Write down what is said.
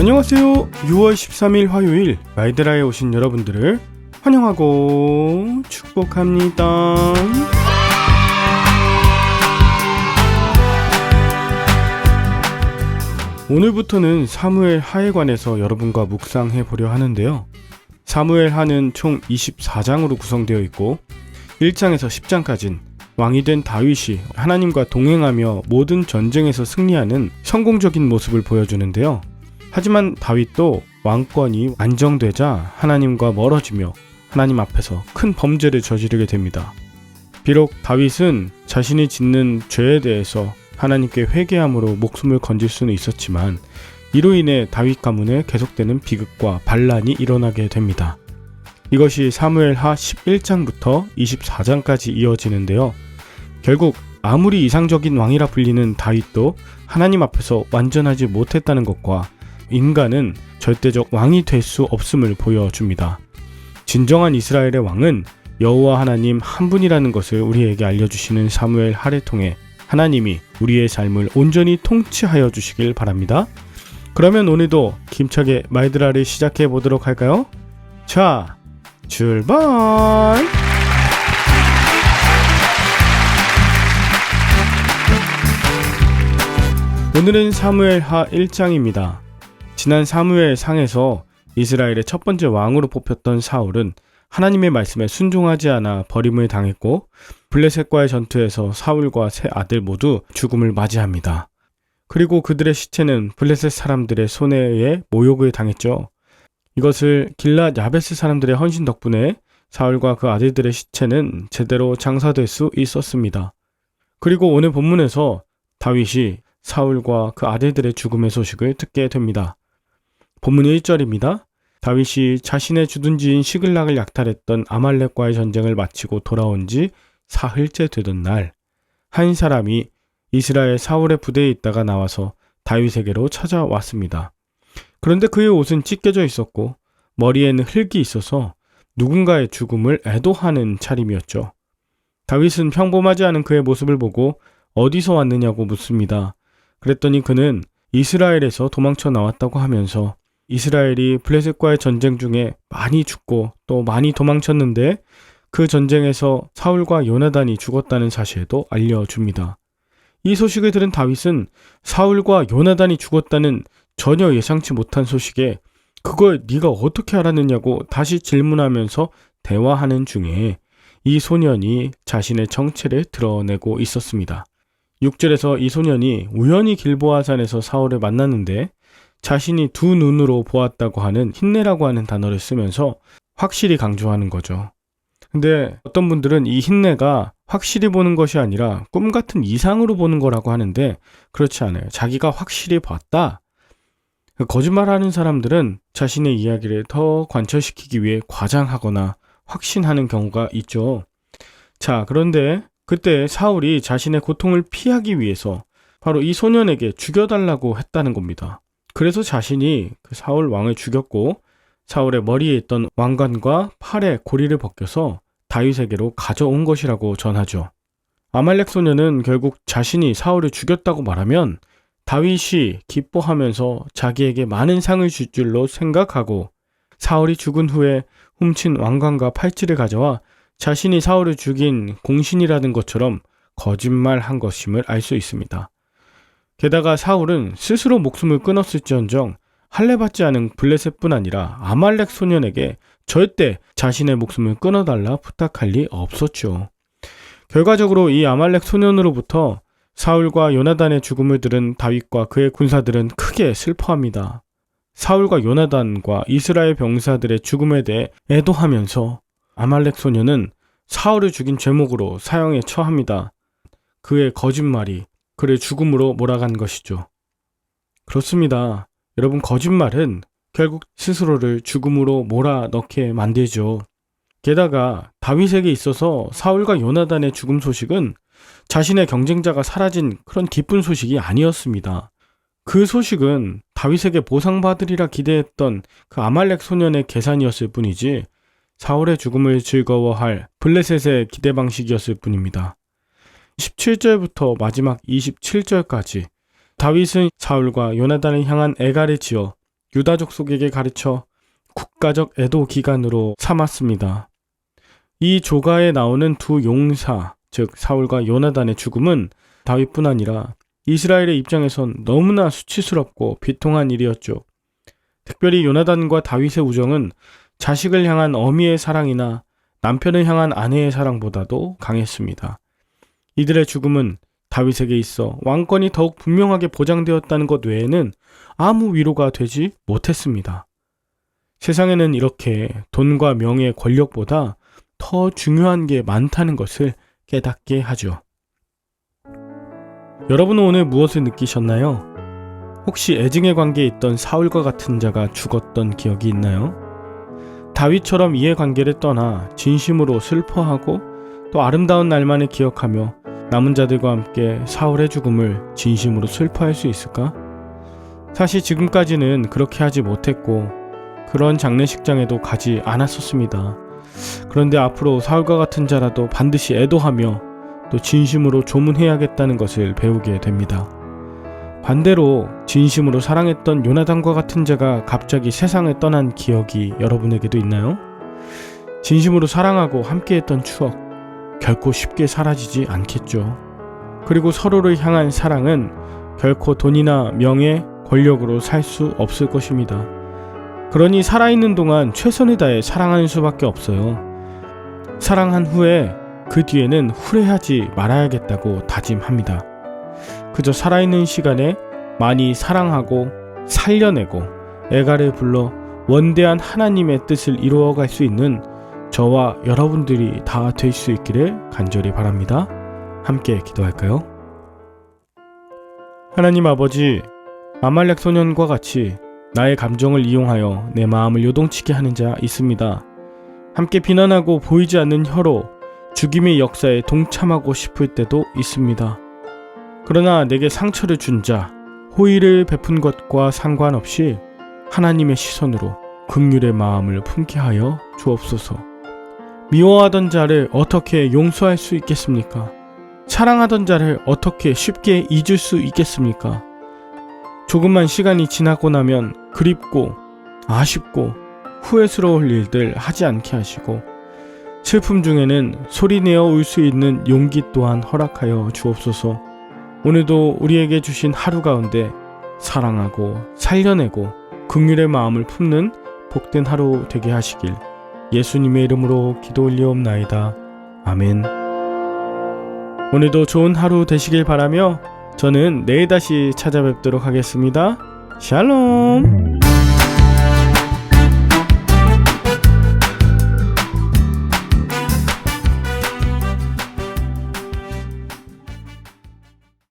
안녕하세요. 6월 13일 화요일 마이드라에 오신 여러분들을 환영하고 축복합니다. 오늘부터는 사무엘 하에 관해서 여러분과 묵상해 보려 하는데요. 사무엘 하는 총 24장으로 구성되어 있고 1장에서 10장까지는 왕이 된 다윗이 하나님과 동행하며 모든 전쟁에서 승리하는 성공적인 모습을 보여주는데요. 하지만 다윗도 왕권이 안정되자 하나님과 멀어지며 하나님 앞에서 큰 범죄를 저지르게 됩니다. 비록 다윗은 자신이 짓는 죄에 대해서 하나님께 회개함으로 목숨을 건질 수는 있었지만 이로 인해 다윗 가문에 계속되는 비극과 반란이 일어나게 됩니다. 이것이 사무엘하 11장부터 24장까지 이어지는데요. 결국 아무리 이상적인 왕이라 불리는 다윗도 하나님 앞에서 완전하지 못했다는 것과 인간은 절대적 왕이 될 수 없음을 보여줍니다. 진정한 이스라엘의 왕은 여호와 하나님 한 분이라는 것을 우리에게 알려주시는 사무엘 하를 통해 하나님이 우리의 삶을 온전히 통치하여 주시길 바랍니다. 그러면 오늘도 힘차게 마이드라를 시작해 보도록 할까요? 자, 출발! 오늘은 사무엘하 1장입니다. 지난 사무엘 상에서 이스라엘의 첫 번째 왕으로 뽑혔던 사울은 하나님의 말씀에 순종하지 않아 버림을 당했고 블레셋과의 전투에서 사울과 세 아들 모두 죽음을 맞이합니다. 그리고 그들의 시체는 블레셋 사람들의 손에 의해 모욕을 당했죠. 이것을 길랏 야베스 사람들의 헌신 덕분에 사울과 그 아들들의 시체는 제대로 장사될 수 있었습니다. 그리고 오늘 본문에서 다윗이 사울과 그 아들들의 죽음의 소식을 듣게 됩니다. 본문 1절입니다. 다윗이 자신의 주둔지인 시글락을 약탈했던 아말렉과의 전쟁을 마치고 돌아온 지 사흘째 되던 날, 한 사람이 이스라엘 사울의 부대에 있다가 나와서 다윗에게로 찾아왔습니다. 그런데 그의 옷은 찢겨져 있었고 머리에는 흙이 있어서 누군가의 죽음을 애도하는 차림이었죠. 다윗은 평범하지 않은 그의 모습을 보고 어디서 왔느냐고 묻습니다. 그랬더니 그는 이스라엘에서 도망쳐 나왔다고 하면서 이스라엘이 블레셋과의 전쟁 중에 많이 죽고 또 많이 도망쳤는데 그 전쟁에서 사울과 요나단이 죽었다는 사실도 알려줍니다. 이 소식을 들은 다윗은 사울과 요나단이 죽었다는 전혀 예상치 못한 소식에 그걸 네가 어떻게 알았느냐고 다시 질문하면서 대화하는 중에 이 소년이 자신의 정체를 드러내고 있었습니다. 6절에서 이 소년이 우연히 길보아산에서 사울을 만났는데 자신이 두 눈으로 보았다고 하는 흰내라고 하는 단어를 쓰면서 확실히 강조하는 거죠. 근데 어떤 분들은 이 흰내가 확실히 보는 것이 아니라 꿈 같은 이상으로 보는 거라고 하는데 그렇지 않아요. 자기가 확실히 봤다. 거짓말하는 사람들은 자신의 이야기를 더 관철시키기 위해 과장하거나 확신하는 경우가 있죠. 자, 그런데 그때 사울이 자신의 고통을 피하기 위해서 바로 이 소년에게 죽여달라고 했다는 겁니다. 그래서 자신이 그 사울 왕을 죽였고 사울의 머리에 있던 왕관과 팔의 고리를 벗겨서 다윗에게로 가져온 것이라고 전하죠. 아말렉 소년은 결국 자신이 사울을 죽였다고 말하면 다윗이 기뻐하면서 자기에게 많은 상을 줄 줄로 생각하고 사울이 죽은 후에 훔친 왕관과 팔찌를 가져와 자신이 사울을 죽인 공신이라는 것처럼 거짓말한 것임을 알 수 있습니다. 게다가 사울은 스스로 목숨을 끊었을지언정 할례받지 않은 블레셋뿐 아니라 아말렉 소년에게 절대 자신의 목숨을 끊어달라 부탁할 리 없었죠. 결과적으로 이 아말렉 소년으로부터 사울과 요나단의 죽음을 들은 다윗과 그의 군사들은 크게 슬퍼합니다. 사울과 요나단과 이스라엘 병사들의 죽음에 대해 애도하면서 아말렉 소년은 사울을 죽인 죄목으로 사형에 처합니다. 그의 거짓말이 그를 죽음으로 몰아간 것이죠. 그렇습니다. 여러분, 거짓말은 결국 스스로를 죽음으로 몰아넣게 만들죠. 게다가 다윗에게 있어서 사울과 요나단의 죽음 소식은 자신의 경쟁자가 사라진 그런 기쁜 소식이 아니었습니다. 그 소식은 다윗에게 보상받으리라 기대했던 그 아말렉 소년의 계산이었을 뿐이지 사울의 죽음을 즐거워할 블레셋의 기대 방식이었을 뿐입니다. 17절부터 마지막 27절까지 다윗은 사울과 요나단을 향한 애가를 지어 유다 족속에게 가르쳐 국가적 애도 기간으로 삼았습니다. 이 조가에 나오는 두 용사, 즉 사울과 요나단의 죽음은 다윗뿐 아니라 이스라엘의 입장에선 너무나 수치스럽고 비통한 일이었죠. 특별히 요나단과 다윗의 우정은 자식을 향한 어미의 사랑이나 남편을 향한 아내의 사랑보다도 강했습니다. 이들의 죽음은 다윗에게 있어 왕권이 더욱 분명하게 보장되었다는 것 외에는 아무 위로가 되지 못했습니다. 세상에는 이렇게 돈과 명예, 권력보다 더 중요한 게 많다는 것을 깨닫게 하죠. 여러분은 오늘 무엇을 느끼셨나요? 혹시 애증의 관계에 있던 사울과 같은 자가 죽었던 기억이 있나요? 다윗처럼 이해관계를 떠나 진심으로 슬퍼하고 또 아름다운 날만을 기억하며 남은 자들과 함께 사울의 죽음을 진심으로 슬퍼할 수 있을까? 사실 지금까지는 그렇게 하지 못했고 그런 장례식장에도 가지 않았었습니다. 그런데 앞으로 사울과 같은 자라도 반드시 애도하며 또 진심으로 조문해야겠다는 것을 배우게 됩니다. 반대로 진심으로 사랑했던 요나단과 같은 자가 갑자기 세상을 떠난 기억이 여러분에게도 있나요? 진심으로 사랑하고 함께했던 추억 결코 쉽게 사라지지 않겠죠. 그리고 서로를 향한 사랑은 결코 돈이나 명예, 권력으로 살 수 없을 것입니다. 그러니 살아있는 동안 최선을 다해 사랑하는 수밖에 없어요. 사랑한 후에 그 뒤에는 후회하지 말아야겠다고 다짐합니다. 그저 살아있는 시간에 많이 사랑하고 살려내고 애가를 불러 원대한 하나님의 뜻을 이루어갈 수 있는 저와 여러분들이 다 될 수 있기를 간절히 바랍니다. 함께 기도할까요? 하나님 아버지, 아말렉 소년과 같이 나의 감정을 이용하여 내 마음을 요동치게 하는 자 있습니다. 함께 비난하고 보이지 않는 혀로 죽임의 역사에 동참하고 싶을 때도 있습니다. 그러나 내게 상처를 준 자, 호의를 베푼 것과 상관없이 하나님의 시선으로 긍휼의 마음을 품게 하여 주옵소서. 미워하던 자를 어떻게 용서할 수 있겠습니까? 사랑하던 자를 어떻게 쉽게 잊을 수 있겠습니까? 조금만 시간이 지나고 나면 그립고 아쉽고 후회스러울 일들 하지 않게 하시고 슬픔 중에는 소리내어 울 수 있는 용기 또한 허락하여 주옵소서. 오늘도 우리에게 주신 하루 가운데 사랑하고 살려내고 긍휼의 마음을 품는 복된 하루 되게 하시길 예수님의 이름으로 기도 올리옵나이다. 아멘. 오늘도 좋은 하루 되시길 바라며 저는 내일 다시 찾아뵙도록 하겠습니다. 샬롬.